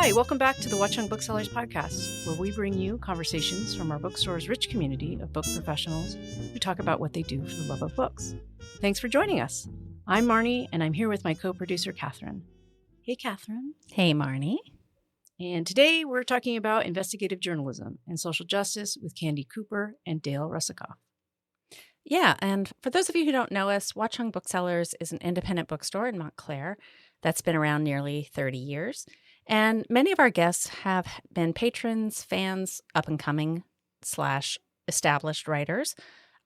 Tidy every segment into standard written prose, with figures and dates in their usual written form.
Hi, welcome back to the Watchung Booksellers Podcast, where we bring you conversations from our bookstore's rich community of book professionals who talk about what they do for the love of books. Thanks for joining us. I'm Marnie, and I'm here with my co-producer, Kathryn. Hey, Kathryn. Hey, Marnie. And today we're talking about investigative journalism and social justice with Candy Cooper and Dale Russakoff. Yeah, and for those of you who don't know us, Watchung Booksellers is an independent bookstore in Montclair that's been around nearly 30 years. And many of our guests have been patrons, fans, up-and-coming / established writers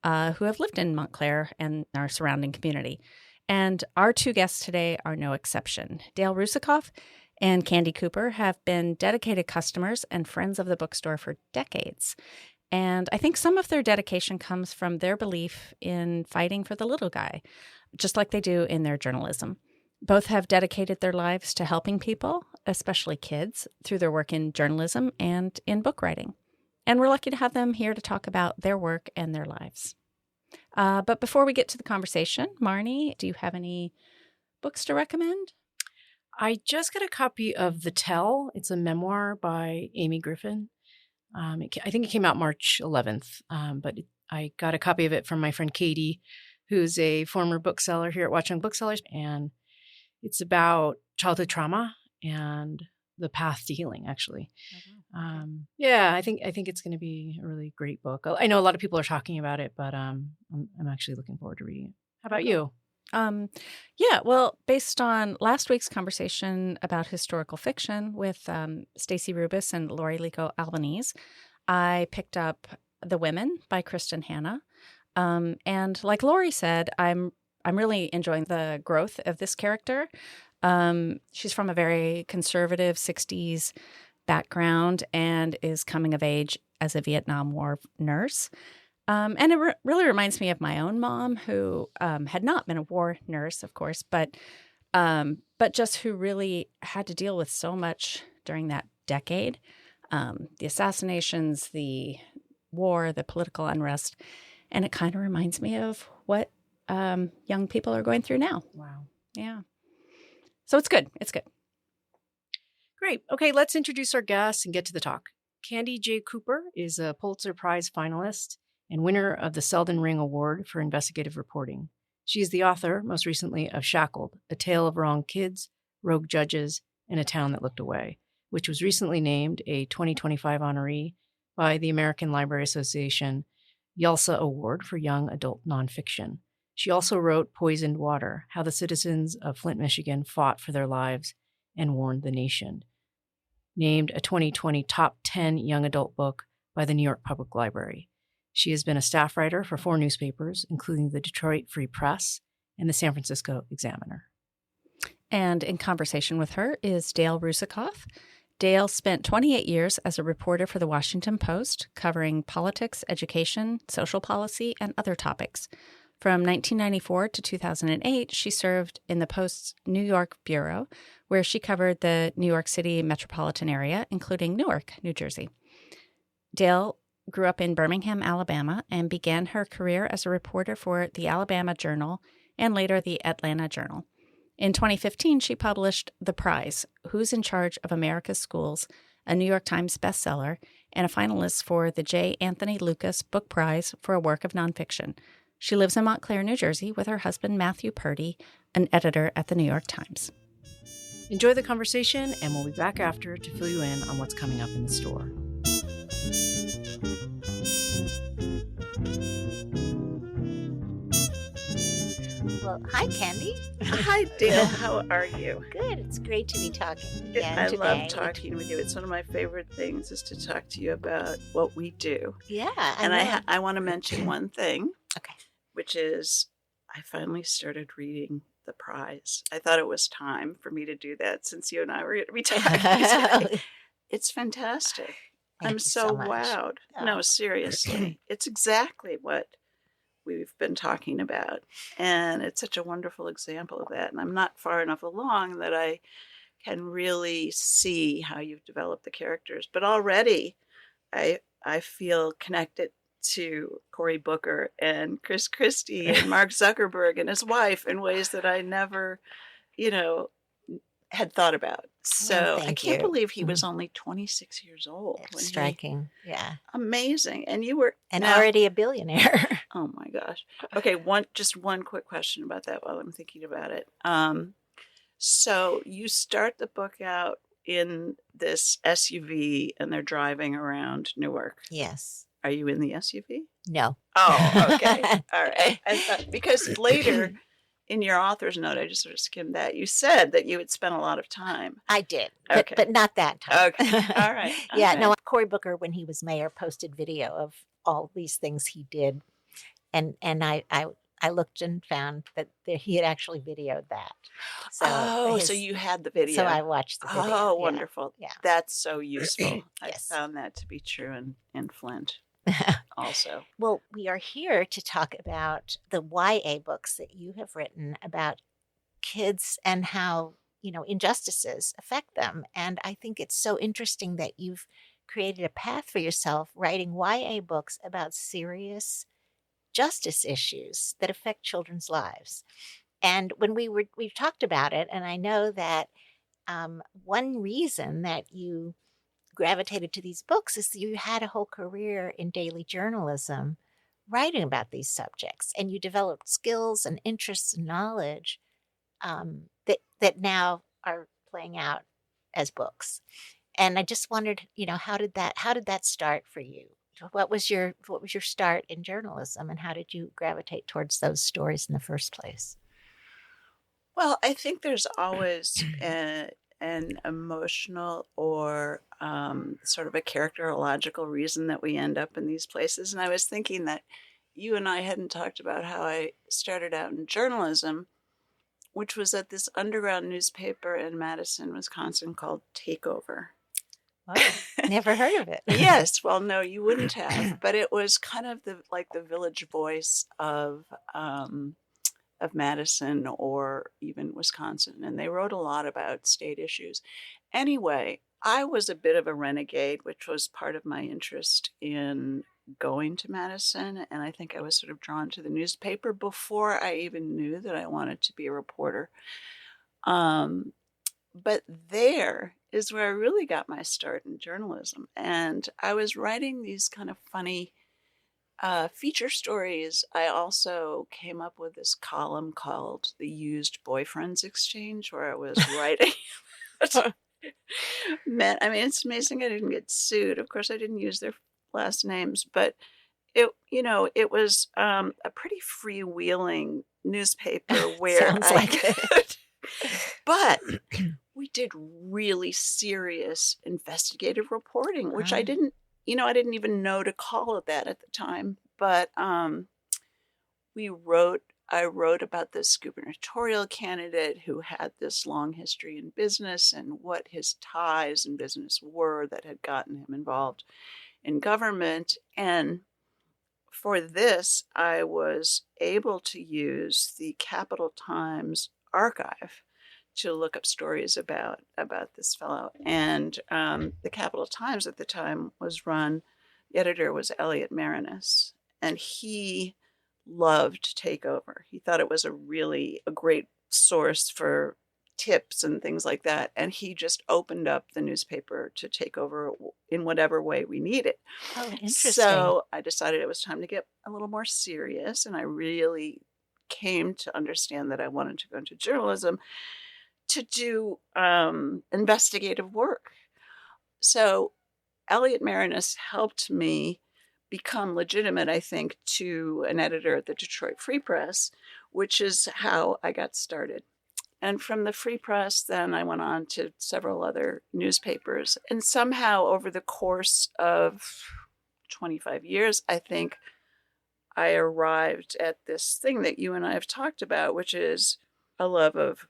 who have lived in Montclair and our surrounding community. And our two guests today are no exception. Dale Russakoff and Candy Cooper have been dedicated customers and friends of the bookstore for decades. And I think some of their dedication comes from their belief in fighting for the little guy, just like they do in their journalism. Both have dedicated their lives to helping people, especially kids, through their work in journalism and in book writing. And we're lucky to have them here to talk about their work and their lives. But before we get to the conversation, Marnie, do you have any books to recommend? I just got a copy of The Tell. It's a memoir by Amy Griffin. I think it came out March 11th, but I got a copy of it from my friend Katie, who's a former bookseller here at Watchung Booksellers, and it's about childhood trauma and the path to healing, actually. I think it's going to be a really great book. I know a lot of people are talking about it, but I'm actually looking forward to reading it. How about you? Well, based on last week's conversation about historical fiction with Stacey Rubis and Lori Lico Albanese, I picked up The Women by Kristen Hanna. And like Lori said, I'm really enjoying the growth of this character. She's from a very conservative 60s background and is coming of age as a Vietnam War nurse. And it really reminds me of my own mom, who had not been a war nurse, of course, but just who really had to deal with so much during that decade. The assassinations, the war, the political unrest. And it kind of reminds me of what young people are going through now. Wow. Yeah. So it's good. It's good. Great. Okay, let's introduce our guests and get to the talk. Candy J. Cooper is a Pulitzer Prize finalist and winner of the Selden Ring Award for Investigative Reporting. She is the author, most recently, of Shackled, A Tale of Wrong Kids, Rogue Judges, and A Town That Looked Away, which was recently named a 2025 honoree by the American Library Association YALSA Award for Young Adult Nonfiction. She also wrote Poisoned Water, How the Citizens of Flint, Michigan Fought for Their Lives and Warned the Nation, named a 2020 top 10 young adult book by the New York Public Library. She has been a staff writer for 4 newspapers, including the Detroit Free Press and the San Francisco Examiner. And in conversation with her is Dale Russakoff. Dale spent 28 years as a reporter for the Washington Post, covering politics, education, social policy, and other topics. From 1994 to 2008, she served in the Post's New York bureau, where she covered the New York City metropolitan area, including Newark, New Jersey. Dale grew up in Birmingham, Alabama, and began her career as a reporter for the Alabama Journal and later the Atlanta Journal. In 2015, she published The Prize, Who's in Charge of America's Schools, a New York Times bestseller, and a finalist for the J. Anthony Lucas Book Prize for a work of nonfiction. She lives in Montclair, New Jersey, with her husband, Matthew Purdy, an editor at the New York Times. Enjoy the conversation, and we'll be back after to fill you in on what's coming up in the store. Well, hi, Candy. Hi, Dale. How are you? Good. It's great to be talking again I today. love talking with you. It's one of my favorite things is to talk to you about what we do. Yeah. I want to mention one thing. Okay. Which is I finally started reading The Prize. I thought it was time for me to do that since you and I were going to be talking today. It's fantastic. I'm so wowed. Oh. No, seriously. It's exactly what we've been talking about. And it's such a wonderful example of that. And I'm not far enough along that I can really see how you've developed the characters. But already I feel connected to Cory Booker and Chris Christie and Mark Zuckerberg and his wife in ways that I never, had thought about. So I thank can't you. believe he was only 26 years old. It's striking. Yeah. Amazing. And you were And now, already a billionaire. oh my gosh. Okay, just one quick question about that while I'm thinking about it. So you start the book out in this SUV and they're driving around Newark. Yes. Are you in the SUV? No. Oh, okay. All right. I thought, because later in your author's note, I just sort of skimmed that, you said that you had spent a lot of time. I did, Okay. but not that time. Okay. All right. Yeah, Okay. no, Cory Booker, when he was mayor, posted video of all these things he did. And I looked and found that he had actually videoed that. So so you had the video. So I watched the video. Oh, yeah. wonderful. Yeah. That's so useful. Yes. I found that to be true in Flint also. Well, we are here to talk about the YA books that you have written about kids and how, injustices affect them. And I think it's so interesting that you've created a path for yourself writing YA books about serious justice issues that affect children's lives. And when we've talked about it, and I know that one reason that you gravitated to these books is that you had a whole career in daily journalism writing about these subjects, and you developed skills and interests and knowledge that now are playing out as books. And I just wondered, how did that start for you? What was your start in journalism, and how did you gravitate towards those stories in the first place? Well, I think there's always an emotional or sort of a characterological reason that we end up in these places. And I was thinking that you and I hadn't talked about how I started out in journalism, which was at this underground newspaper in Madison, Wisconsin called Takeover. Oh, never heard of it. Yes. Well, no, you wouldn't have. But it was kind of the Village Voice of Madison or even Wisconsin. And they wrote a lot about state issues. Anyway, I was a bit of a renegade, which was part of my interest in going to Madison. And I think I was sort of drawn to the newspaper before I even knew that I wanted to be a reporter. But there is where I really got my start in journalism. And I was writing these kind of funny feature stories. I also came up with this column called The Used Boyfriends Exchange, where I was writing. It's amazing I didn't get sued. Of course, I didn't use their last names, but it was a pretty freewheeling newspaper where Sounds like it. But we did really serious investigative reporting, which I didn't even know to call it that at the time. But I wrote about this gubernatorial candidate who had this long history in business and what his ties in business were that had gotten him involved in government. And for this, I was able to use the Capital Times archive to look up stories about this fellow. And the Capital Times at the time the editor was Elliot Marinus, and he loved Takeover. He thought it was a great source for tips and things like that. And he just opened up the newspaper to take over in whatever way we needed. Oh, interesting. So I decided it was time to get a little more serious. And I really came to understand that I wanted to go into journalism to do investigative work. So Elliot Marinus helped me become legitimate, I think, to an editor at the Detroit Free Press, which is how I got started. And from the Free Press, then I went on to several other newspapers. And somehow over the course of 25 years, I think I arrived at this thing that you and I have talked about, which is a love of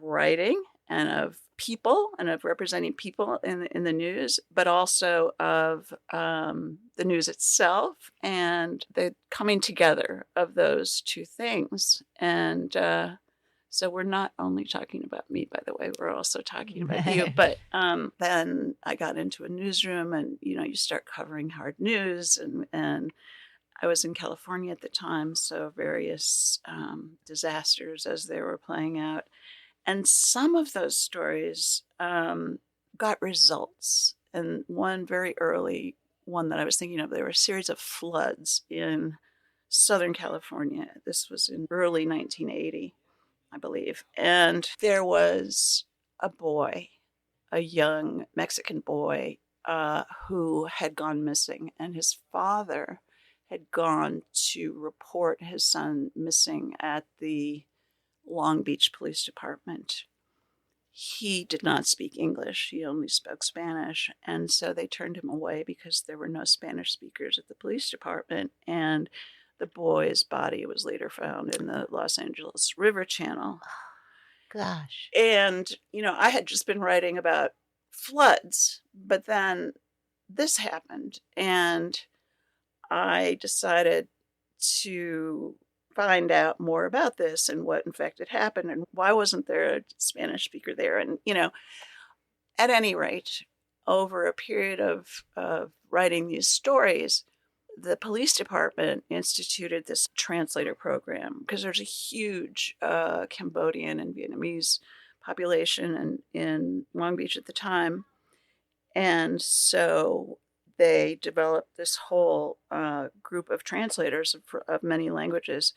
writing and of people and of representing people in the news, but also of the news itself and the coming together of those two things. And so we're not only talking about me, by the way, we're also talking about you. But then I got into a newsroom and, you start covering hard news. And I was in California at the time, so various disasters as they were playing out. And some of those stories got results. And one very early one that I was thinking of, there were a series of floods in Southern California. This was in early 1980, I believe. And there was a boy, a young Mexican boy, who had gone missing. And his father had gone to report his son missing at the Long Beach Police Department. He did not speak English. He only spoke Spanish. And so they turned him away because there were no Spanish speakers at the police department. And the boy's body was later found in the Los Angeles River Channel. Gosh. And, I had just been writing about floods, but then this happened. And I decided to find out more about this and what in fact had happened and why wasn't there a Spanish speaker there. And, at any rate, over a period of writing these stories, the police department instituted this translator program because there's a huge Cambodian and Vietnamese population in Long Beach at the time. And so they developed this whole group of translators of many languages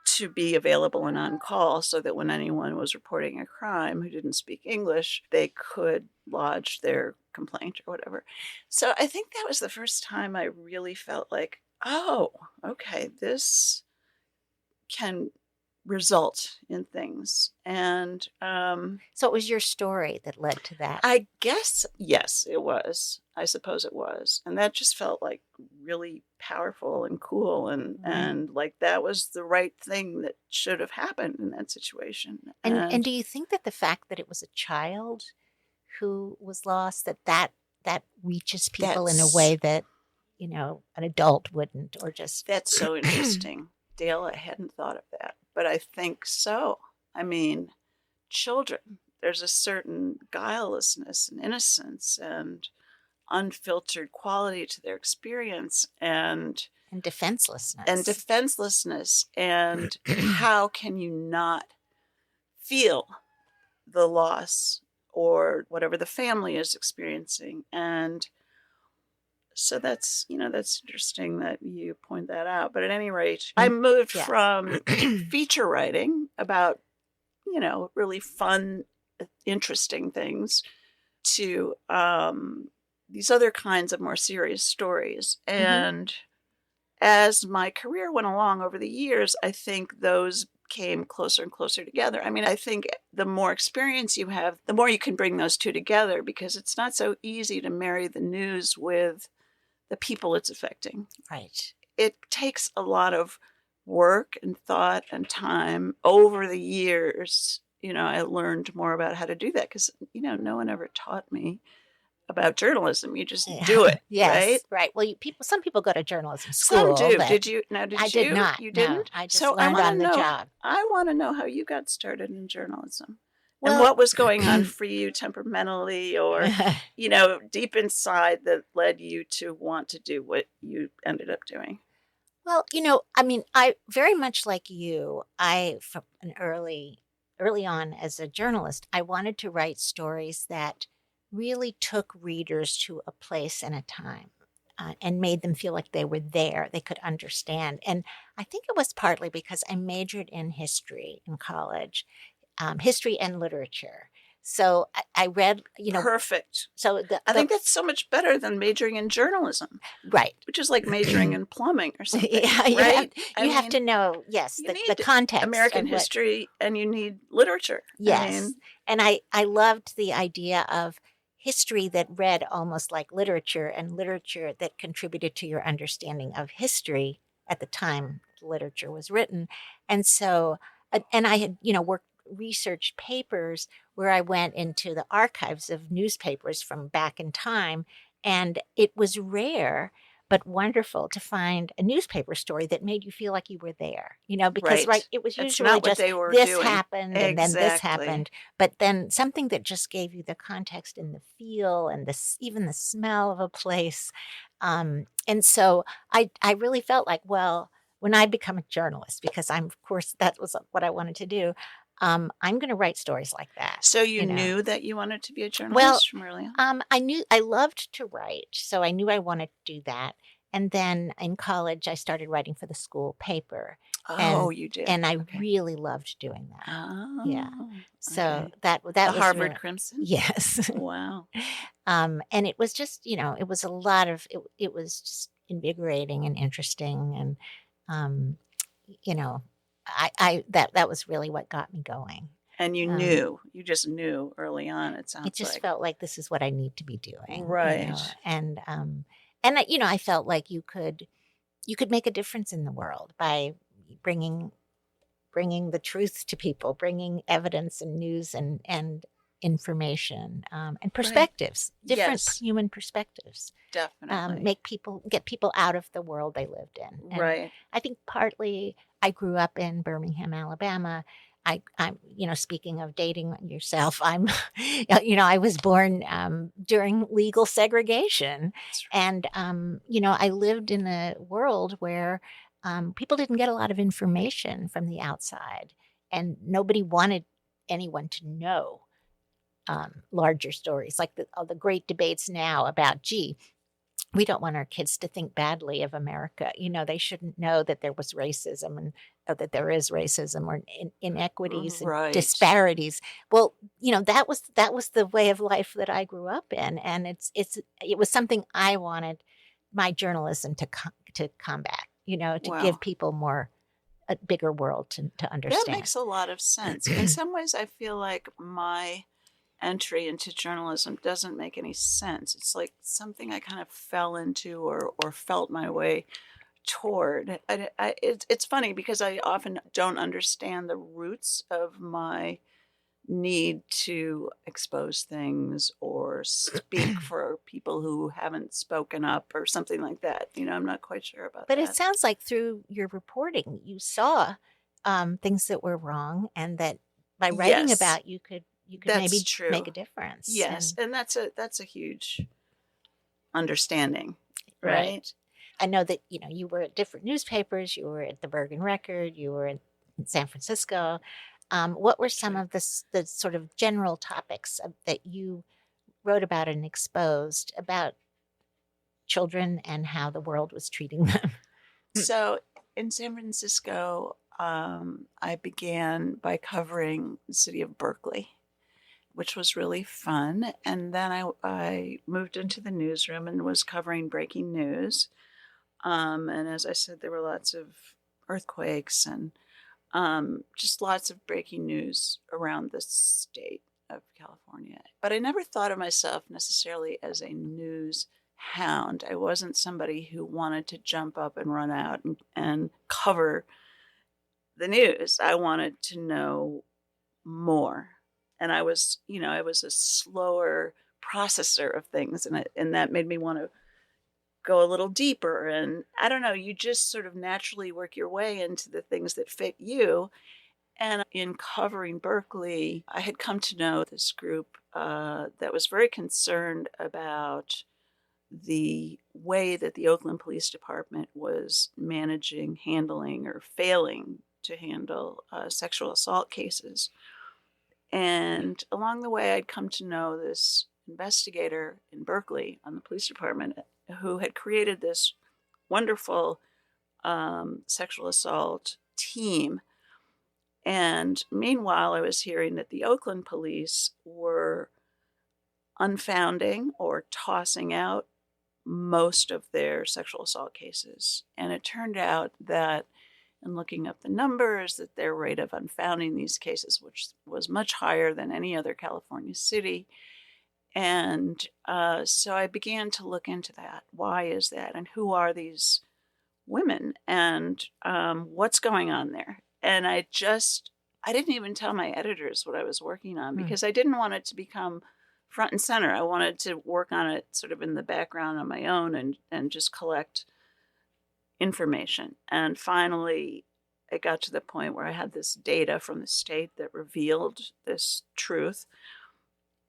to be available and on call so that when anyone was reporting a crime who didn't speak English, they could lodge their complaint or whatever. So I think that was the first time I really felt like, oh, okay, this can result in things. And so it was your story that led to that. I guess, yes, it was. I suppose it was. And that just felt like really powerful and cool and like that was the right thing that should have happened in that situation. And do you think that the fact that it was a child who was lost, that reaches people in a way that, an adult wouldn't, or just... That's so interesting. Dale, I hadn't thought of that, but I think so. I mean, children, there's a certain guilelessness and innocence and unfiltered quality to their experience and defenselessness. And how can you not feel the loss or whatever the family is experiencing? And so that's interesting that you point that out. But at any rate, I moved from feature writing about, really fun, interesting things to these other kinds of more serious stories. And as my career went along over the years, I think those came closer and closer together. I mean, I think the more experience you have, the more you can bring those two together because it's not so easy to marry the news with the people it's affecting. Right. It takes a lot of work and thought and time over the years. I learned more about how to do that because, no one ever taught me about journalism. You just do it. Yes, right. Well, some people go to journalism school. Some do. Did you? No, I did not. You didn't? No, I just learned on the job. I want to know how you got started in journalism. And what was going on for you temperamentally or, deep inside that led you to want to do what you ended up doing? Well, I very much like you, from an early on as a journalist, I wanted to write stories that really took readers to a place and a time and made them feel like they were there, they could understand. And I think it was partly because I majored in history in college. History and literature. So I read, Perfect. So I think that's so much better than majoring in journalism. Right. Which is like majoring in plumbing or something. Right? You have to know, the context. American history and you need literature. Yes. And I loved the idea of history that read almost like literature and literature that contributed to your understanding of history at the time the literature was written. And so, and I had, researched papers where I went into the archives of newspapers from back in time. And it was rare, but wonderful to find a newspaper story that made you feel like you were there, because it was usually just this happened and then this happened. But then something that just gave you the context and the feel and even the smell of a place. And so I really felt like, well, when I become a journalist, because of course, that was what I wanted to do, I'm going to write stories like that. So you know. knew that you wanted to be a journalist Well, from early on? I knew I loved to write, so I knew I wanted to do that. And then in college, I started writing for the school paper. Oh, you did. And I Okay. really loved doing that. Oh, Yeah. So okay. that The was Harvard really, Crimson? yes. Wow. And it was just, it was a lot of it was just invigorating and interesting, and that was really what got me going. And you just knew early on, it sounds like. It just felt like this is what I need to be doing. Right. And I felt like you could make a difference in the world by bringing the truth to people, bringing evidence and news and information, and perspectives, different human perspectives. Definitely. Get people out of the world they lived in. And right. I think partly I grew up in Birmingham, Alabama. I'm, speaking of dating yourself, I was born during legal segregation. And, I lived in a world where people didn't get a lot of information from the outside, and nobody wanted anyone to know larger stories, like the great debates now about, we don't want our kids to think badly of America. They shouldn't know that there was racism or that there is racism or inequities and disparities. Well, that was the way of life that I grew up in, and it was something I wanted my journalism to combat. To give people a bigger world to understand. That makes a lot of sense. In some ways, I feel like my entry into journalism doesn't make any sense. It's like something I kind of fell into or felt my way toward. It's funny because I often don't understand the roots of my need to expose things or speak for people who haven't spoken up or something like that. I'm not quite sure about that. But it sounds like through your reporting, you saw things that were wrong, and that by writing about you could maybe make a difference. Yes, and that's a huge understanding, right? I know that you were at different newspapers. You were at the Bergen Record. You were in San Francisco. What were some of the sort of general topics that you wrote about and exposed about children and how the world was treating them? So in San Francisco, I began by covering the city of Berkeley, which was really fun. And then I moved into the newsroom and was covering breaking news. And as I said, there were lots of earthquakes and just lots of breaking news around the state of California. But I never thought of myself necessarily as a news hound. I wasn't somebody who wanted to jump up and run out and cover the news. I wanted to know more. And I was a slower processor of things, and that made me want to go a little deeper. And I don't know, you just sort of naturally work your way into the things that fit you. And in covering Berkeley, I had come to know this group that was very concerned about the way that the Oakland Police Department was handling, or failing to handle sexual assault cases. And along the way, I'd come to know this investigator in Berkeley on the police department who had created this wonderful sexual assault team. And meanwhile, I was hearing that the Oakland police were unfounding or tossing out most of their sexual assault cases. And it turned out that in looking up the numbers, that their rate of unfounding these cases, which was much higher than any other California city. And so I began to look into that. Why is that? And who are these women? And what's going on there? And I didn't even tell my editors what I was working on because I didn't want it to become front and center. I wanted to work on it sort of in the background on my own and just collect information. And finally, it got to the point where I had this data from the state that revealed this truth.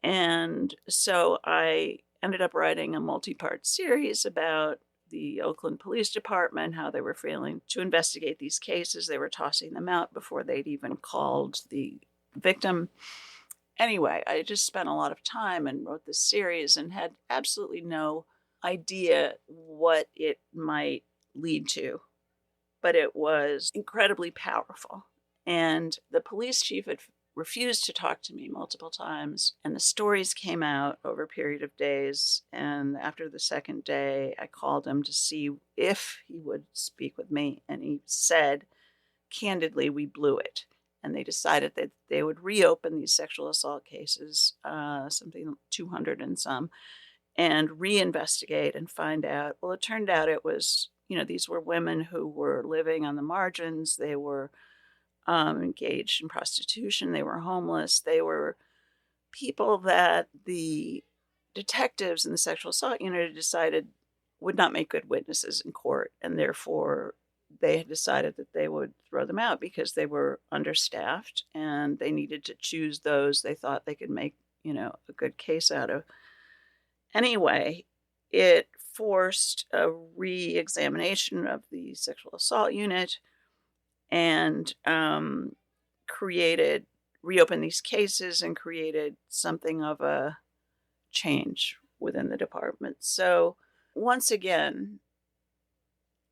And so I ended up writing a multi-part series about the Oakland Police Department, how they were failing to investigate these cases. They were tossing them out before they'd even called the victim. Anyway, I just spent a lot of time and wrote this series and had absolutely no idea what it might lead to, but it was incredibly powerful. And the police chief had refused to talk to me multiple times, and the stories came out over a period of days. And after the second day, I called him to see if he would speak with me, and he said, candidly, we blew it. And they decided that they would reopen these sexual assault cases, something 200 and some, and reinvestigate and find out. Well, it turned out it was, these were women who were living on the margins. They were engaged in prostitution. They were homeless. They were people that the detectives in the sexual assault unit decided would not make good witnesses in court, and therefore they had decided that they would throw them out because they were understaffed and they needed to choose those they thought they could make, a good case out of. Anyway, it forced a re-examination of the sexual assault unit and reopened these cases and created something of a change within the department. So once again,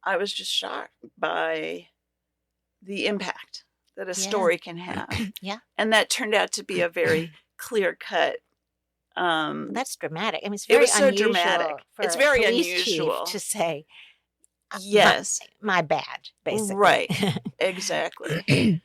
I was just shocked by the impact that a story can have. Yeah. And that turned out to be a very clear-cut. That's dramatic. I mean, it's very so unusual dramatic. for It's very a police unusual chief to say, yes, my bad, basically. Right. Exactly.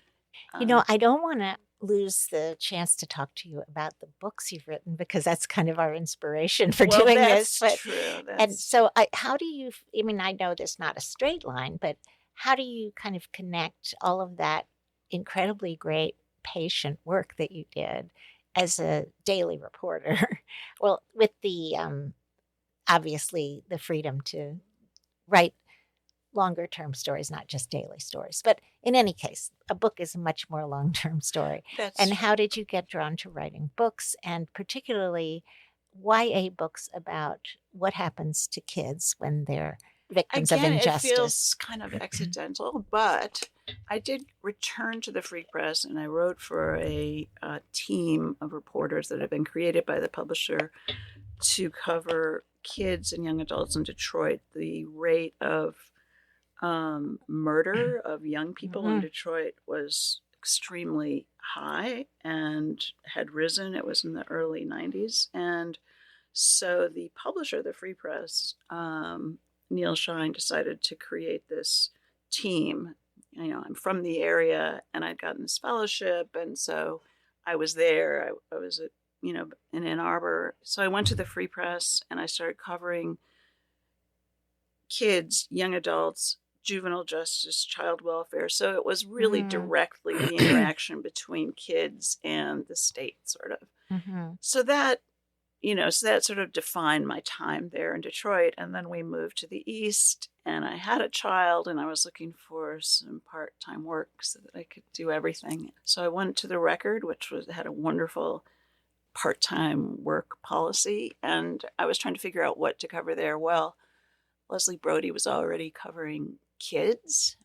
I don't want to lose the chance to talk to you about the books you've written, because that's kind of our inspiration for doing this. That's true. And so how do you, I know there's not a straight line, but how do you kind of connect all of that incredibly great patient work that you did as a daily reporter, well, with the, obviously the freedom to write longer term stories, not just daily stories. But in any case, a book is a much more long-term story. And how did you get drawn to writing books, and particularly YA books about what happens to kids when they're victims of injustice? It feels kind of accidental, but I did return to the Free Press, and I wrote for a team of reporters that have been created by the publisher to cover kids and young adults in Detroit. The rate of murder of young people in Detroit was extremely high and had risen. It was in the early 90s. And so the publisher of the Free Press, Neil Shine, decided to create this team. I'm from the area and I'd gotten this fellowship. And so I was there. I was at, in Ann Arbor. So I went to the Free Press and I started covering kids, young adults, juvenile justice, child welfare. So it was really directly the interaction between kids and the state, sort of. So that, so that sort of defined my time there in Detroit. And then we moved to the East, and I had a child, and I was looking for some part-time work so that I could do everything. So I went to the Record, which had a wonderful part-time work policy, and I was trying to figure out what to cover there. Well, Leslie Brody was already covering kids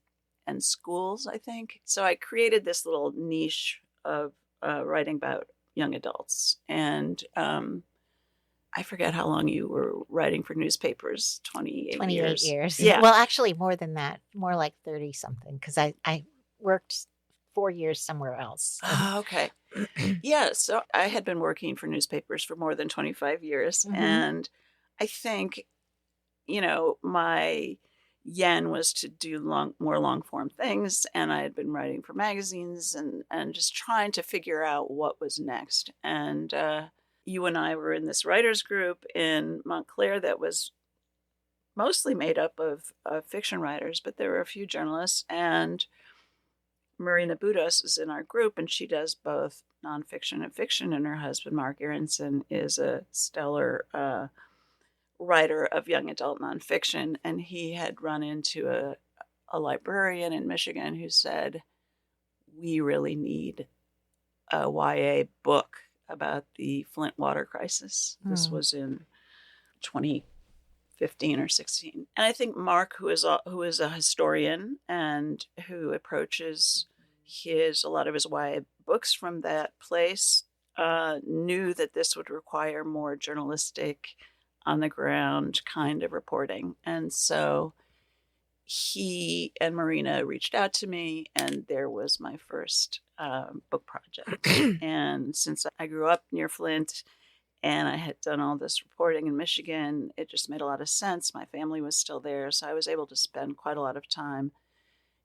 and schools, I think. So I created this little niche of writing about young adults. And I forget how long you were writing for newspapers, 28 years. Yeah. Well, actually more than that, more like 30 something, because I worked 4 years somewhere else. Oh, okay. Yeah. So I had been working for newspapers for more than 25 years. And I think, my yen was to do more long form things. And I had been writing for magazines and just trying to figure out what was next. And you and I were in this writers group in Montclair that was mostly made up of fiction writers, but there were a few journalists. And Marina Budas is in our group, and she does both nonfiction and fiction. And her husband, Mark Aronson, is a stellar writer of young adult nonfiction. And he had run into a librarian in Michigan who said, we really need a YA book about the Flint water crisis. This was in 2015 or 16. And I think Mark, who is a historian and who approaches a lot of his YA books from that place knew that this would require more journalistic, on the ground kind of reporting. And so he and Marina reached out to me, and there was my first book project. And since I grew up near Flint and I had done all this reporting in Michigan, it just made a lot of sense. My family was still there, so I was able to spend quite a lot of time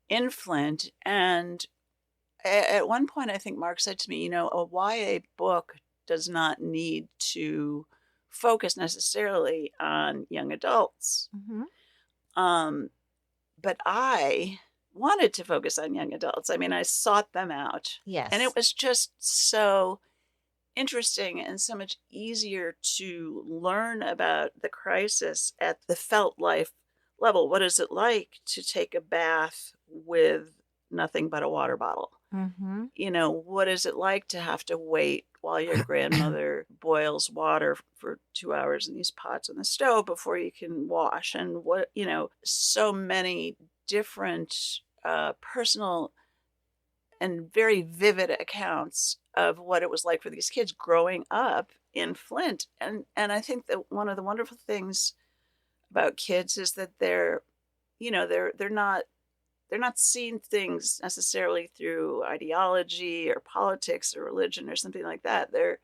in Flint. And at one point, I think Mark said to me, a YA book does not need to focus necessarily on young adults. But I wanted to focus on young adults. I mean, I sought them out. Yes. And it was just so interesting and so much easier to learn about the crisis at the felt life level. What is it like to take a bath with nothing but a water bottle? What is it like to have to wait while your grandmother boils water for 2 hours in these pots on the stove before you can wash? And so many different personal and very vivid accounts of what it was like for these kids growing up in Flint. And I think that one of the wonderful things about kids is that they're not seeing things necessarily through ideology or politics or religion or something like that. They're,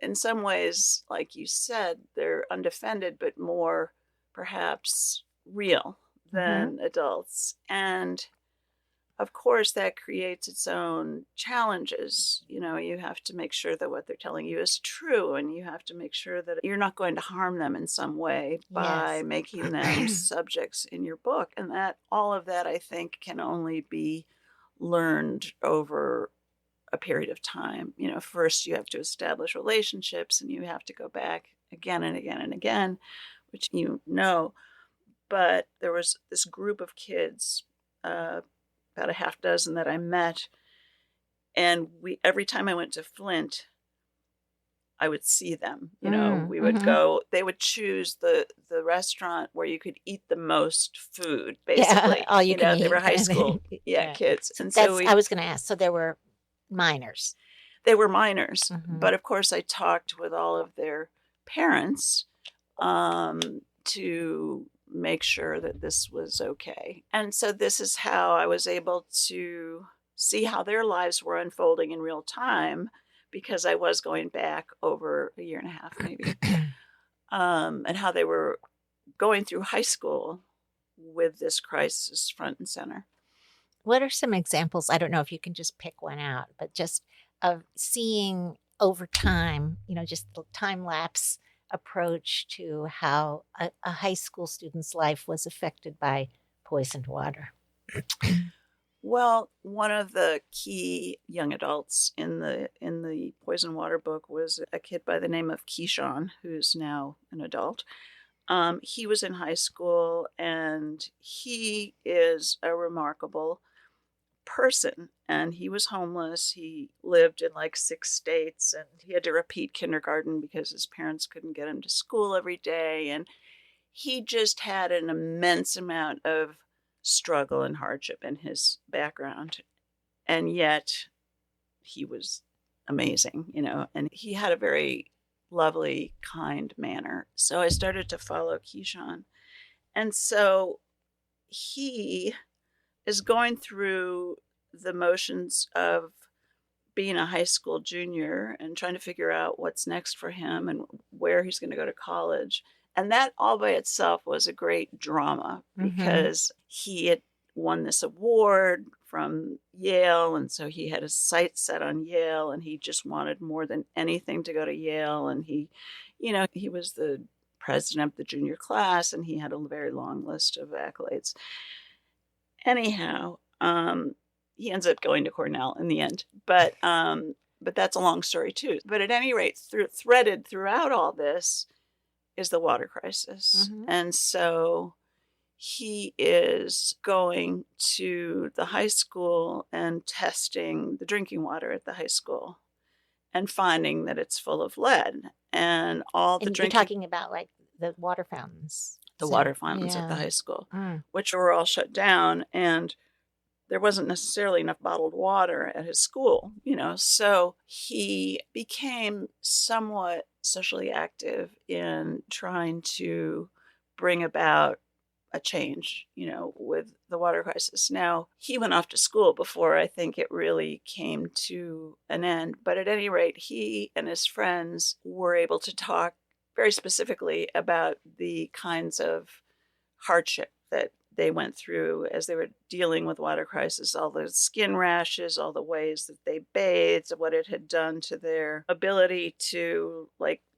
in some ways, like you said, they're undefended, but more perhaps real than adults. And of course, that creates its own challenges. You have to make sure that what they're telling you is true, and you have to make sure that you're not going to harm them in some way by making them subjects in your book. And that all of that, I think, can only be learned over a period of time. First you have to establish relationships, and you have to go back again and again and again, which but there was this group of kids, about a half dozen that I met. And every time I went to Flint, I would see them. We would go, they would choose the restaurant where you could eat the most food, basically. Yeah, all you can eat. They were high school kids. And I was going to ask, so there were minors. They were minors. But of course, I talked with all of their parents to make sure that this was okay. And so this is how I was able to see how their lives were unfolding in real time, because I was going back over a year and a half, maybe, and how they were going through high school with this crisis front and center. What are some examples? I don't know if you can just pick one out, but just of seeing over time, just the time lapse approach to how a high school student's life was affected by poisoned water. Well, one of the key young adults in the poison water book was a kid by the name of Keyshawn, who's now an adult. He was in high school, and he is a remarkable person, and he was homeless. He lived in like 6 states, and he had to repeat kindergarten because his parents couldn't get him to school every day. And he just had an immense amount of struggle and hardship in his background. And yet he was amazing, and he had a very lovely, kind manner. So I started to follow Keyshawn. And so he is going through the motions of being a high school junior and trying to figure out what's next for him and where he's going to go to college. And that all by itself was a great drama, because he had won this award from Yale. And so he had his sights set on Yale, and he just wanted more than anything to go to Yale. And he was the president of the junior class, and he had a very long list of accolades. Anyhow, he ends up going to Cornell in the end, but that's a long story too. But at any rate, threaded throughout all this is the water crisis. And so he is going to the high school and testing the drinking water at the high school and finding that it's full of lead, and all the drinking. You're talking about like the water fountains. The water fountains at the high school, which were all shut down. And there wasn't necessarily enough bottled water at his school, so he became somewhat socially active in trying to bring about a change, with the water crisis. Now, he went off to school before I think it really came to an end, but at any rate, he and his friends were able to talk very specifically about the kinds of hardship that they went through as they were dealing with water crisis, all the skin rashes, all the ways that they bathed, what it had done to their ability to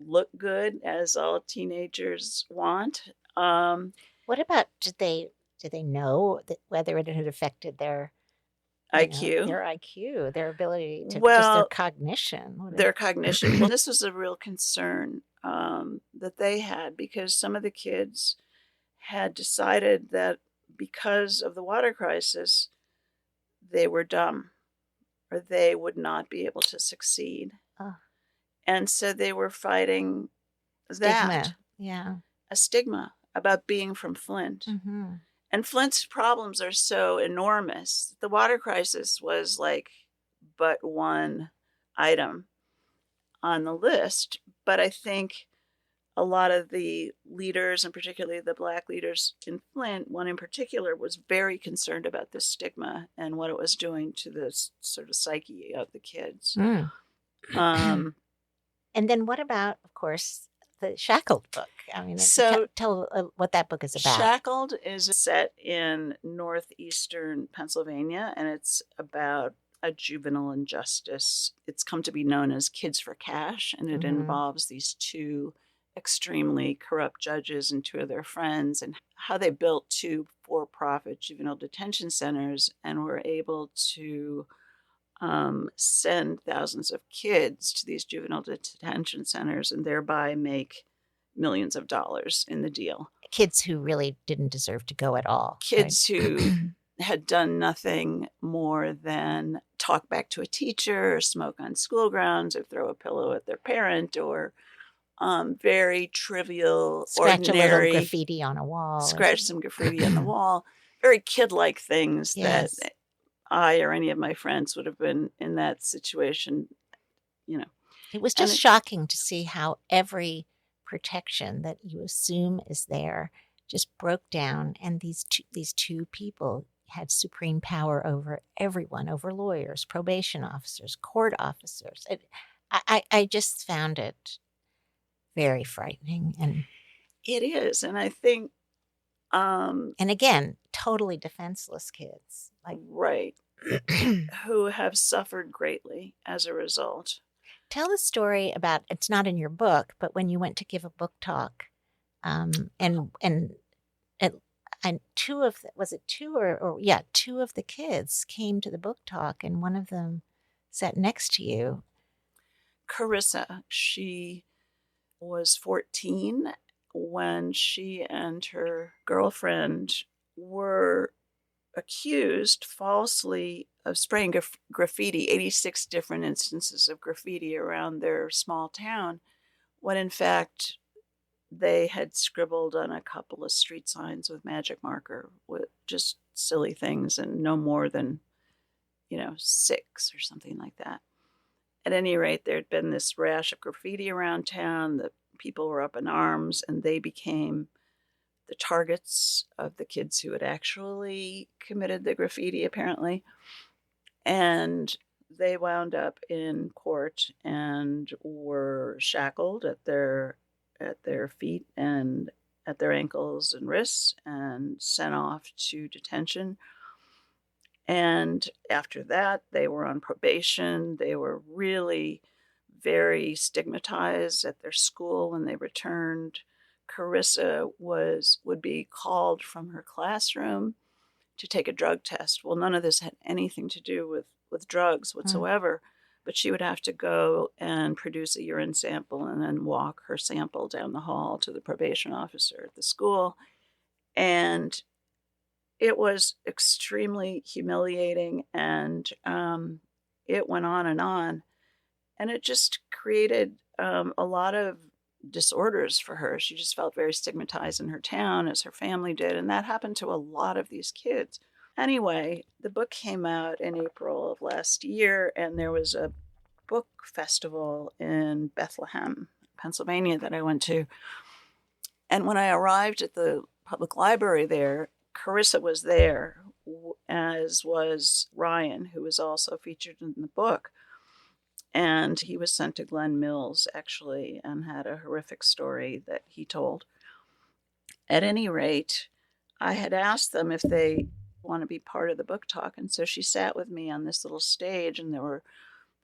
look good, as all teenagers want. What about, did they know that whether it had affected their IQ? their ability to, just their Well, cognition? their cognition. Well, this was a real concern that they had, because some of the kids had decided that because of the water crisis, they were dumb or they would not be able to succeed. Oh. And so they were fighting Stigma. Yeah. a stigma about being from Flint. Mm-hmm. And Flint's problems are so enormous. The water crisis was but one item on the list. But I think a lot of the leaders, and particularly the Black leaders in Flint, one in particular, was very concerned about this stigma and what it was doing to the sort of psyche of the kids. Mm. And then what about, of course, the Shackled book? I mean, so tell what that book is about. Shackled is set in northeastern Pennsylvania, and it's about a juvenile injustice. It's come to be known as Kids for Cash, and it involves these two extremely corrupt judges and two of their friends, and how they built two for-profit juvenile detention centers and were able to send thousands of kids to these juvenile detention centers and thereby make millions of dollars in the deal. Kids who really didn't deserve to go at all. Kids who had done nothing more than talk back to a teacher, or smoke on school grounds, or throw a pillow at their parent, or very trivial, Scratch ordinary, a little graffiti on a wall. Scratch some graffiti on the wall. Very kid-like things that I or any of my friends would have been in that situation, It was just shocking to see how every protection that you assume is there just broke down, and these two people had supreme power over everyone, over lawyers, probation officers, court officers. I just found it very frightening. And it is. And I think and again, totally defenseless kids. Right. Who have suffered greatly as a result. Tell the story about, it's not in your book, but when you went to give a book talk, and two of the kids came to the book talk, and one of them sat next to you. Carissa, she was 14 when she and her girlfriend were accused falsely of spraying graffiti, 86 different instances of graffiti around their small town, when in fact they had scribbled on a couple of street signs with magic marker with just silly things, and no more than, 6 or something like that. At any rate, there had been this rash of graffiti around town. The people were up in arms, and they became the targets of the kids who had actually committed the graffiti, apparently. And they wound up in court and were shackled at their feet and at their ankles and wrists and sent off to detention. And after that, they were on probation. They were really very stigmatized at their school when they returned. Carissa would be called from her classroom to take a drug test. Well, none of this had anything to do with drugs whatsoever, but she would have to go and produce a urine sample and then walk her sample down the hall to the probation officer at the school. And it was extremely humiliating, and it went on, and it just created a lot of disorders for her. She just felt very stigmatized in her town, as her family did, and that happened to a lot of these kids. Anyway, the book came out in April of last year, and there was a book festival in Bethlehem, Pennsylvania, that I went to. And when I arrived at the public library there, Carissa was there, as was Ryan, who was also featured in the book. And he was sent to Glen Mills, actually, and had a horrific story that he told. At any rate, I had asked them if they want to be part of the book talk. And so she sat with me on this little stage, and there were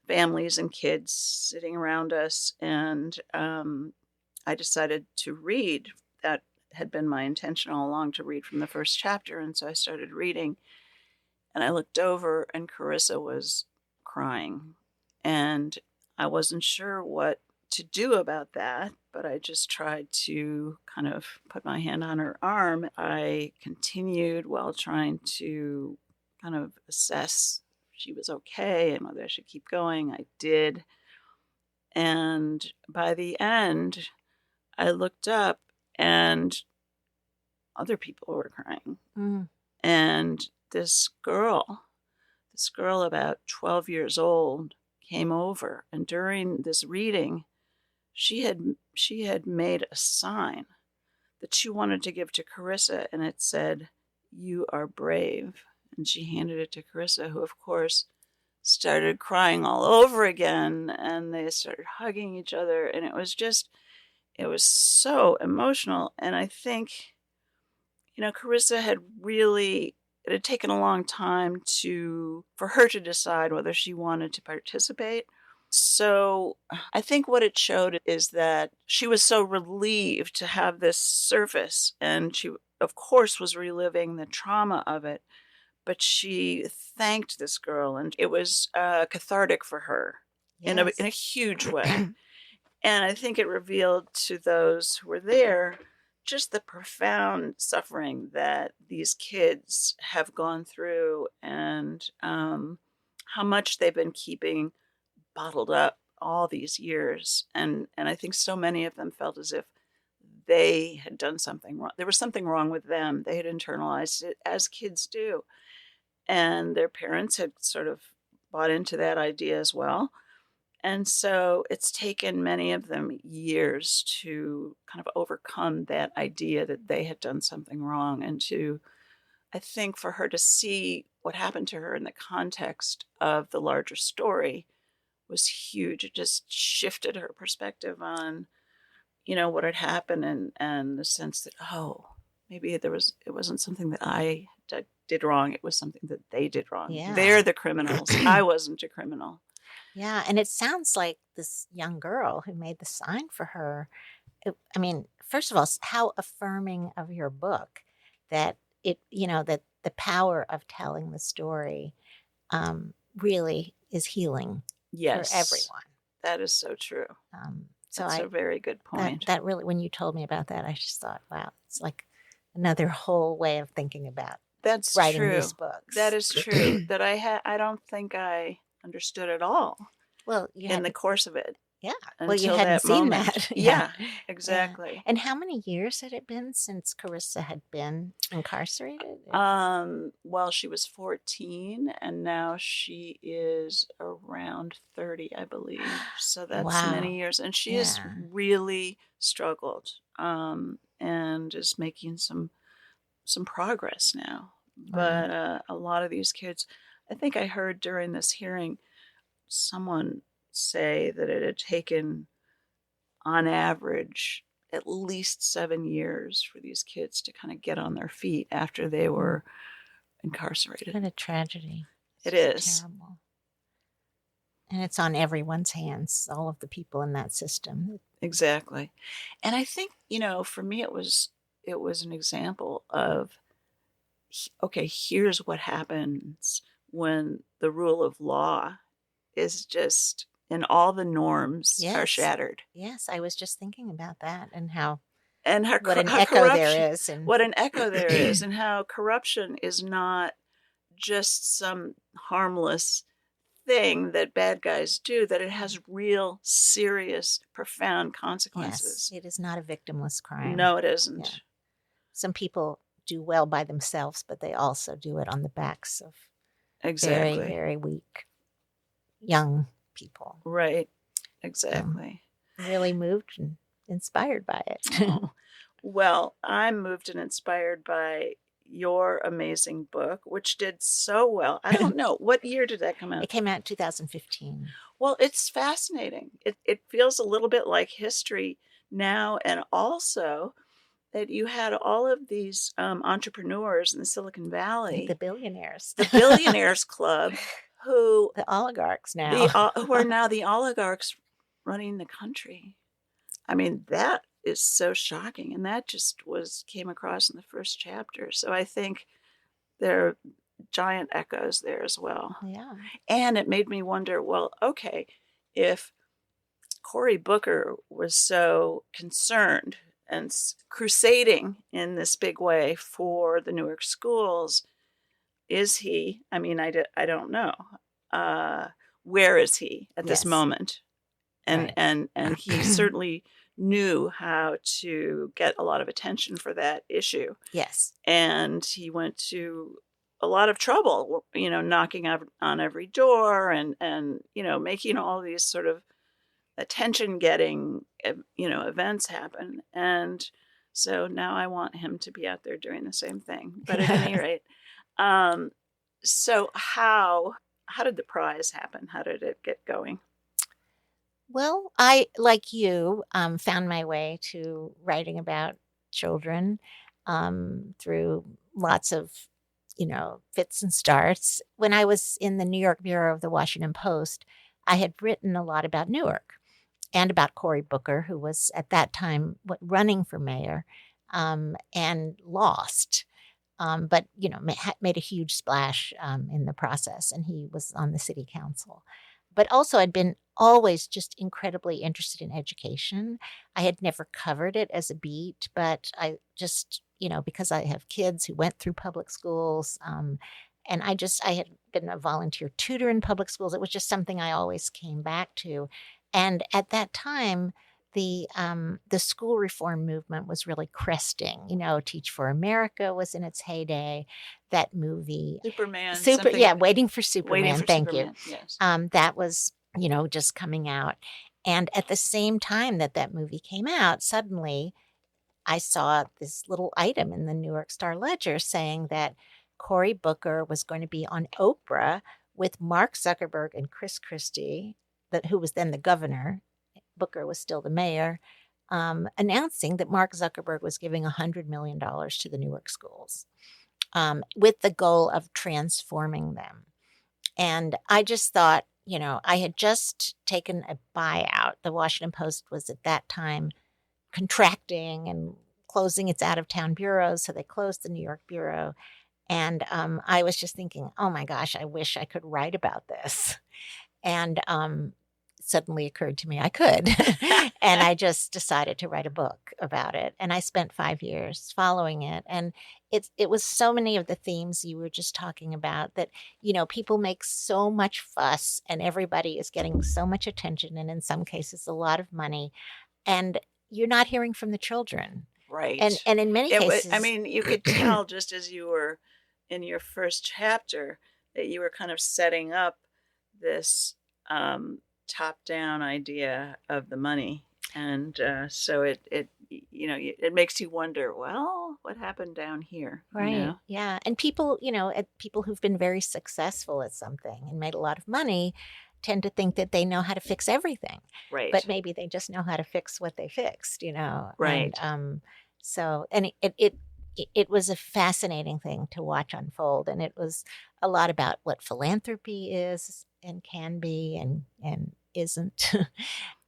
families and kids sitting around us. And I decided to read. That had been my intention all along, to read from the first chapter. And so I started reading, and I looked over, and Carissa was crying. And I wasn't sure what to do about that, but I just tried to kind of put my hand on her arm. I continued while trying to kind of assess if she was okay and whether I should keep going. I did. And by the end, I looked up, and other people were crying. Mm. And this girl about 12 years old, came over, and during this reading, she had made a sign that she wanted to give to Carissa, and it said, "You are brave." And she handed it to Carissa, who, of course, started crying all over again, and they started hugging each other, and it was so emotional. And I think, Carissa it had taken a long time for her to decide whether she wanted to participate. So I think what it showed is that she was so relieved to have this surface, and she, of course, was reliving the trauma of it, but she thanked this girl, and it was cathartic for her. Yes. in a huge way. And I think it revealed to those who were there just the profound suffering that these kids have gone through, and how much they've been keeping bottled up all these years. And I think so many of them felt as if they had done something wrong. There was something wrong with them. They had internalized it, as kids do. And their parents had sort of bought into that idea as well. And so it's taken many of them years to kind of overcome that idea that they had done something wrong. And I think for her to see what happened to her in the context of the larger story was huge. It just shifted her perspective on, what had happened, and the sense that, maybe it wasn't something that I did wrong. It was something that they did wrong. Yeah. They're the criminals. I wasn't a criminal. Yeah, and it sounds like this young girl who made the sign for her. First of all, how affirming of your book that that the power of telling the story really is healing. Yes, for everyone. That is so true. That's a very good point. That really, when you told me about that, I just thought, wow, it's like another whole way of thinking about writing these books. That is true. That I don't think I understood at all. Well, in the course of it. Yeah. Well, you hadn't seen that. Yeah, exactly. Yeah. And how many years had it been since Carissa had been incarcerated? Well, she was 14, and now she is around 30, I believe. So that's many years. And she has really struggled, and is making some progress now. But a lot of these kids, I think I heard during this hearing someone say that it had taken, on average, at least 7 years for these kids to kind of get on their feet after they were incarcerated. What a tragedy. It is. Terrible. And it's on everyone's hands, all of the people in that system. Exactly. And I think, for me, it was an example of, okay, here's what happens when the rule of law is just, and all the norms are shattered. Yes, I was just thinking about that, and what an echo there is, and how corruption is not just some harmless thing that bad guys do, that it has real, serious, profound consequences. Yes, it is not a victimless crime. No, it isn't. Yeah. Some people do well by themselves, but they also do it on the backs of Exactly. very, very weak young people. Right. Exactly. Really moved and inspired by it. Oh. Well, I'm moved and inspired by your amazing book, which did so well. I don't know. What year did that come out? It came out in 2015. Well, it's fascinating. It feels a little bit like history now, and also that you had all of these entrepreneurs in the Silicon Valley, The billionaires. the Billionaires Club, who The oligarchs now. who are now the oligarchs running the country. I mean, that is so shocking, and that just came across in the first chapter. So I think there are giant echoes there as well. Yeah. And it made me wonder, well, okay, if Cory Booker was so concerned and crusading in this big way for the Newark schools, is he, I mean, I don't know, where is he at this Yes. moment? And, Right. and he certainly knew how to get a lot of attention for that issue. Yes. And he went to a lot of trouble, knocking on every door and, making all these sort of attention-getting, events happen. And so now I want him to be out there doing the same thing. But at any rate, so how did the prize happen? How did it get going? Well, I, like you, found my way to writing about children through lots of, fits and starts. When I was in the New York bureau of the Washington Post, I had written a lot about Newark and about Cory Booker, who was at that time running for mayor and lost. But, made a huge splash in the process, and he was on the city council. But also I'd been always just incredibly interested in education. I had never covered it as a beat, but I just, because I have kids who went through public schools, and I had been a volunteer tutor in public schools. It was just something I always came back to. And at that time, the school reform movement was really cresting. Teach for America was in its heyday. That movie, Superman. Waiting for Superman. Waiting for Thank Superman. you. Yes. That was, just coming out. And at the same time that movie came out, suddenly I saw this little item in the Newark Star-Ledger saying that Cory Booker was going to be on Oprah with Mark Zuckerberg and Chris Christie, who was then the governor. Booker was still the mayor, announcing that Mark Zuckerberg was giving $100 million to the Newark schools with the goal of transforming them. And I just thought, I had just taken a buyout. The Washington Post was at that time contracting and closing its out-of-town bureaus, so they closed the New York bureau. And I was just thinking, oh my gosh, I wish I could write about this. And suddenly occurred to me I could. And I just decided to write a book about it. And I spent 5 years following it. And it was so many of the themes you were just talking about that, people make so much fuss and everybody is getting so much attention and in some cases a lot of money. And you're not hearing from the children. Right. And in many cases. You could tell just as you were in your first chapter that you were kind of setting up this top-down idea of the money. And so it makes you wonder, well, what happened down here? Right. Yeah. And people, people who've been very successful at something and made a lot of money tend to think that they know how to fix everything. Right. But maybe they just know how to fix what they fixed, Right. And it was a fascinating thing to watch unfold. And it was a lot about what philanthropy is and can be and isn't,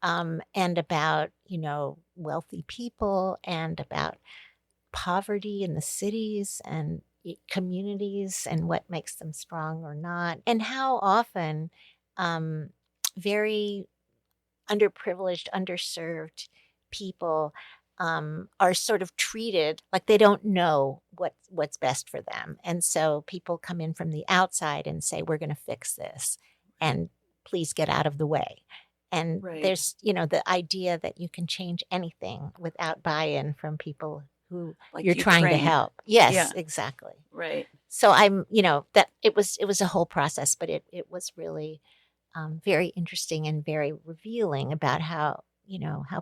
and about, wealthy people and about poverty in the cities and communities and what makes them strong or not, and how often very underprivileged, underserved people are sort of treated like they don't know what's best for them. And so people come in from the outside and say, we're going to fix this and please get out of the way. And Right. there's, the idea that you can change anything without buy-in from people who Like you're trying to Ukraine. help. Yes, Yeah. exactly. Right. So I'm, that it was a whole process, but it was really very interesting and very revealing about how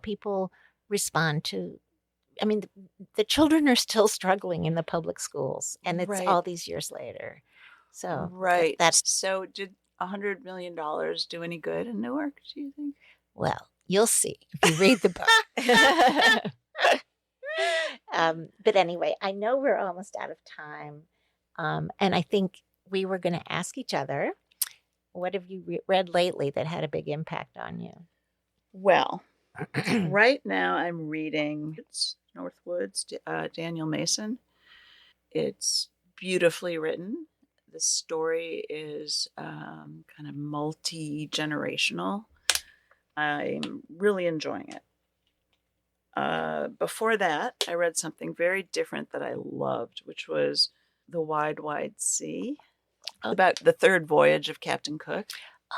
people respond to. I mean, the children are still struggling in the public schools, and it's Right. all these years later. So Right. that's So did $100 million do any good in Newark, do you think? well, you'll see if you read the book. But anyway, I know we're almost out of time, and I think we were going to ask each other, what have you read lately that had a big impact on you? Well, right now I'm reading Northwoods, Daniel Mason. It's beautifully written. The story is kind of multi-generational. I'm really enjoying it. Before that, I read something very different that I loved, which was The Wide, Wide Sea, about the third voyage of Captain Cook.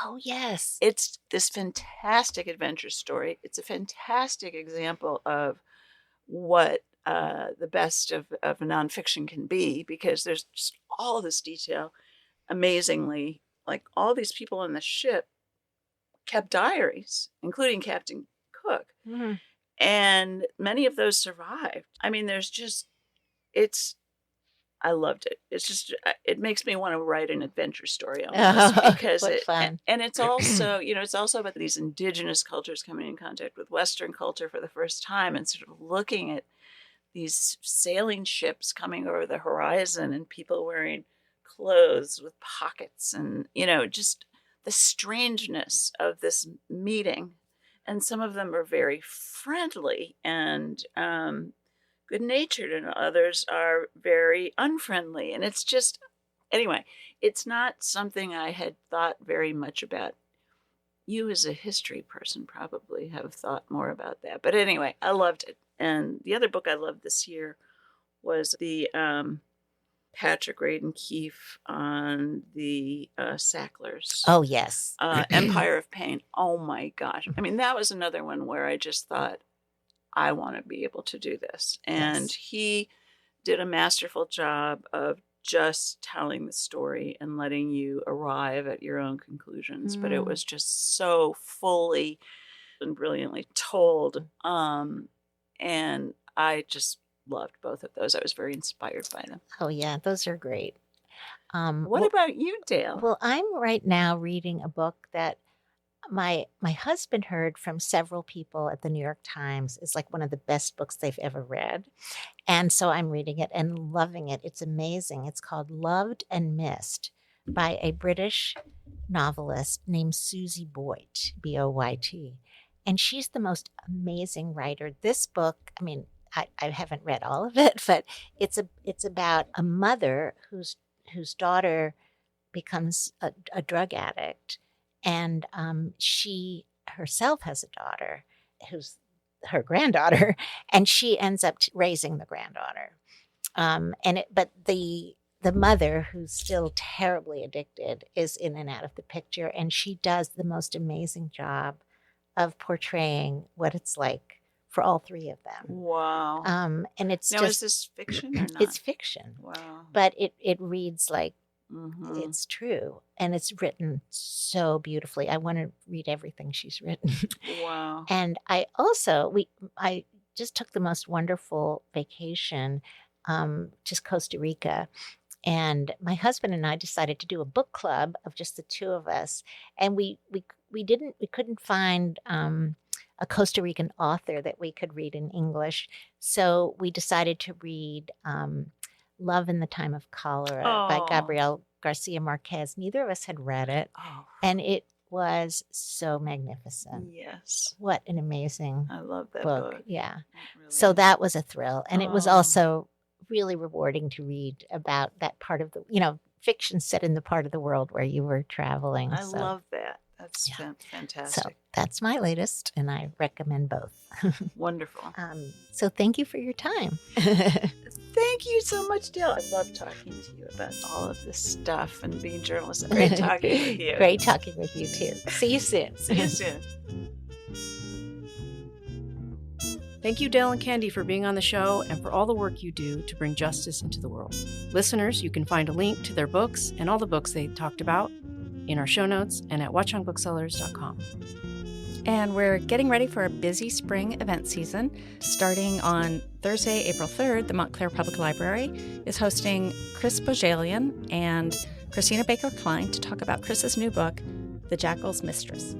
Oh, yes. It's this fantastic adventure story. It's a fantastic example of what the best of nonfiction can be, because there's just all this detail. Amazingly, like all these people on the ship kept diaries, including Captain Cook. Mm-hmm. And many of those survived. I mean, I loved it. It's just, it makes me want to write an adventure story almost, because fun. And it's also, it's also about these indigenous cultures coming in contact with Western culture for the first time, and sort of looking at these sailing ships coming over the horizon and people wearing clothes with pockets, and, just the strangeness of this meeting. And some of them are very friendly and good-natured, and others are very unfriendly. And it's just, anyway, it's not something I had thought very much about. You as a history person probably have thought more about that. But anyway, I loved it. And the other book I loved this year was the Patrick Radden Keefe on the Sacklers. Oh, yes. Empire of Pain. Oh, my gosh. I mean, that was another one where I just thought, I want to be able to do this. And he did a masterful job of just telling the story and letting you arrive at your own conclusions. But it was just so fully and brilliantly told. And I just loved both of those. I was very inspired by them. Oh, yeah. Those are great. What about you, Dale? Well, I'm right now reading a book that my husband heard from several people at the New York Times is like one of the best books they've ever read. And so I'm reading it and loving it. It's amazing. It's called Loved and Missed by a British novelist named Susie Boyd, Boyt. And she's the most amazing writer. This book, I mean, I haven't read all of it, but it's about a mother whose daughter becomes a drug addict. And she herself has a daughter who's her granddaughter, and she ends up raising the granddaughter. But the mother, who's still terribly addicted, is in and out of the picture, and she does the most amazing job of portraying what it's like for all three of them. Wow. And it's now, is this fiction or not? It's fiction. Wow. But it reads like Mm-hmm. it's true, and it's written so beautifully. I want to read everything she's written. Wow. And I just took the most wonderful vacation to Costa Rica, and my husband and I decided to do a book club of just the two of us, and we couldn't find a Costa Rican author that we could read in English, so we decided to read Love in the Time of Cholera by Gabriel Garcia Marquez. Neither of us had read it, and it was so magnificent. Yes. What an amazing I love that book. Yeah. Really So is. that was a thrill. And it was also really rewarding to read about that part of the, fiction set in the part of the world where you were traveling. I love that. That's fantastic. So that's my latest, and I recommend both. Wonderful. So thank you for your time. Thank you so much, Dale. I love talking to you about all of this stuff and being journalistic. Great talking with you. Great talking with you, too. See you soon. See you soon. Thank you, Dale and Candy, for being on the show and for all the work you do to bring justice into the world. Listeners, you can find a link to their books and all the books they talked about in our show notes and at watchungbooksellers.com. And we're getting ready for a busy spring event season. Starting on Thursday, April 3rd, the Montclair Public Library is hosting Chris Bojalian and Christina Baker-Klein to talk about Chris's new book, The Jackal's Mistress.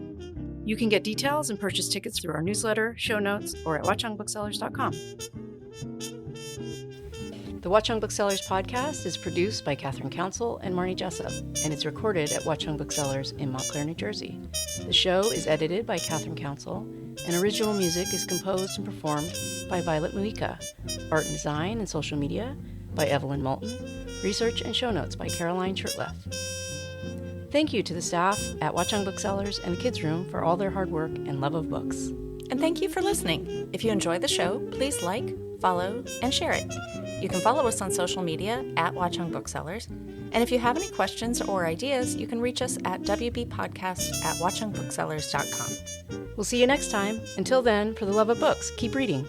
You can get details and purchase tickets through our newsletter, show notes, or at watchungbooksellers.com. The Watchung Booksellers Podcast is produced by Kathryn Counsell and Marnie Jessup, and it's recorded at Watchung Booksellers in Montclair, New Jersey. The show is edited by Kathryn Counsell, and original music is composed and performed by Violet Mujica. Art and design and social media by Evelyn Moulton. Research and show notes by Caroline Shurtleff. Thank you to the staff at Watchung Booksellers and the Kids Room for all their hard work and love of books. And thank you for listening. If you enjoy the show, please like, follow, and share it. You can follow us on social media at Watchung Booksellers. And if you have any questions or ideas, you can reach us at wbpodcast@watchungbooksellers.com. We'll see you next time. Until then, for the love of books, keep reading.